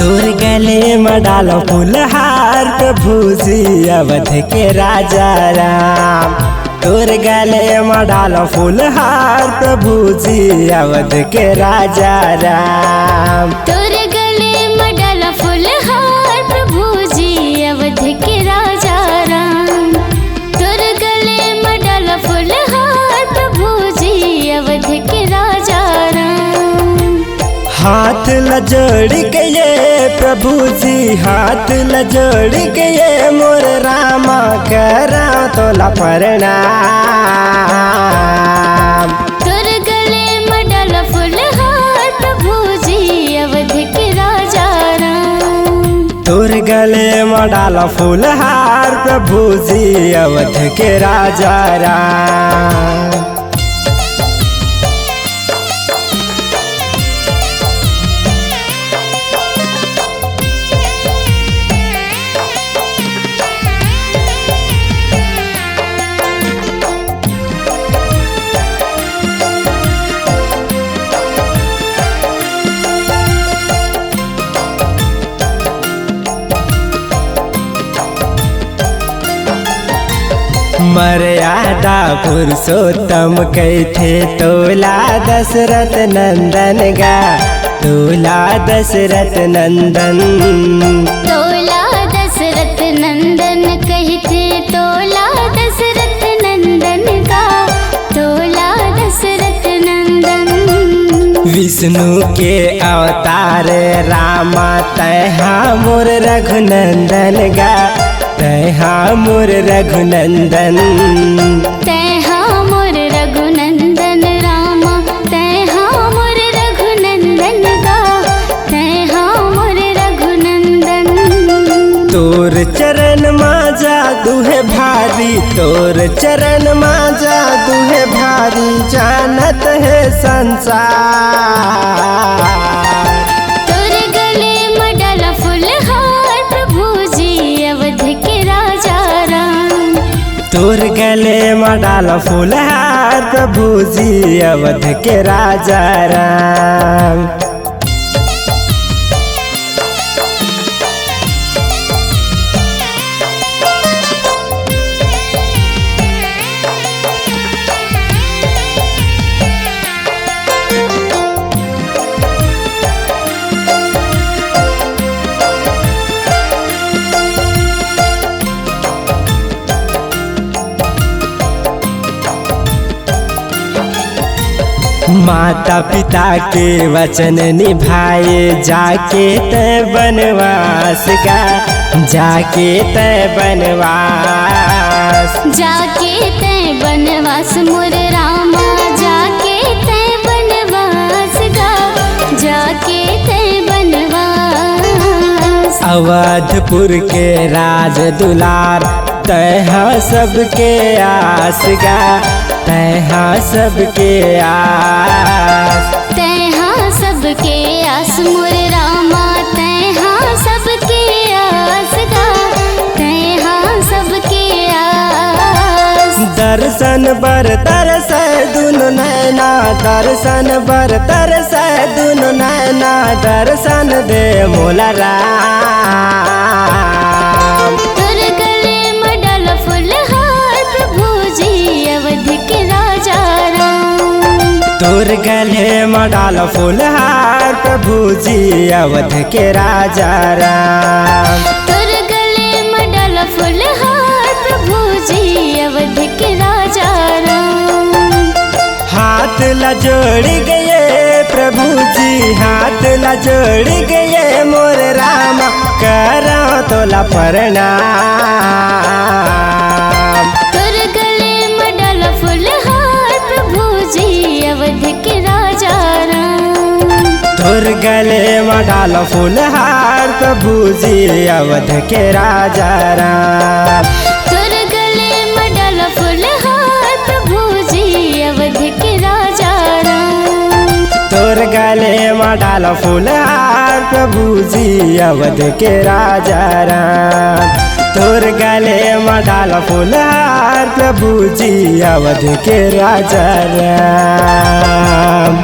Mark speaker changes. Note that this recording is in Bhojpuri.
Speaker 1: तोर गले में डालो फूलहार प्रभु जी अवध के राजा राम। तोर गले में डालो फूलहार प्रभु जी अवध के राजा राम।
Speaker 2: तोर गले में डाला फूलहार प्रभु जी अवध के राजा राम। तोर गले में डाला फूलहार प्रभु जी अवध के राजा राम।
Speaker 1: हाथ ल जोड़ गए प्रभु जी, हाथ ल जोड़ गए मोर रामा करा तोला प्रणाम।
Speaker 2: तोर गले में डाला फूलहार प्रभु जी अवध के राजा राम।
Speaker 1: तोर गले में डाला फूलहार प्रभु जी अवध के राजा राम। मर्यादा पुरुषोत्तम कैथे तोला दशरथ नंदन गा, तोला दशरथ नंदन।
Speaker 2: तोला दशरथ नंदन कहते तोला दशरथ नंदन का, तोला दशरथ नंदन।
Speaker 1: विष्णु के अवतार रामा तैहा मोर रघुनंदन गा, तैहा मोर रघुनंदन।
Speaker 2: तैहा मोर रघुनंदन रामा, तैहा मोर रघुनंदन का, तैहा मोर रघुनंदन।
Speaker 1: तोर चरण माजा दुहे भारी, तोर चरण माजा दुहे भारी जानत है संसार।
Speaker 2: तोर गले में डाला फूलहार प्रभु जी अवध के राजा राम।
Speaker 1: तोर गले में डाला फूलहार प्रभु जी अवध के राजा राम। माता पिता के वचन निभाए जाके तय बनवास गा, जाके तय बनवास।
Speaker 2: जाके तय बनवास मोर रामा, जाके तय बनवास गा, जाके तय बनवास।
Speaker 1: अवधपुर के राज दुलार तैहा सबके आस गा, तैहा सबके आस।
Speaker 2: तैहा सबके आस मोर रामा, तैहा सबके आस गा, तैहा सबके आस।
Speaker 1: दर्शन बर तरस दुनु नैना, दर्शन बर तरस दुनु नैना, दर्शन दे मोला राम।
Speaker 2: तोर गले में डाला फूलहार प्रभु जी अवध के राजा राम।
Speaker 1: तोर गले में डाला फूलहार प्रभु जी अवध के राजा राम।
Speaker 2: तोर गले में डाला फूलहार प्रभु जी अवध के राजा राम।
Speaker 1: हाथ ला जोड़ गए प्रभु जी, हाथ ला जोड़ गए मोर राम करा तोला प्रणाम।
Speaker 2: तोर गले में डाला फूलहार प्रभु जी अवध के राजा राम।
Speaker 1: तोर गले में डाला फूलहार प्रभु जी अवध के राजा राम।
Speaker 2: तोर गले में डाला फूलहार प्रभु जी अवध के राजा राम।
Speaker 1: तोर गले में डाला फूलहार प्रभु जी अवध के राजा राम। तोर गले में डाला फूलहार प्रभु जी अवध के राजा राम।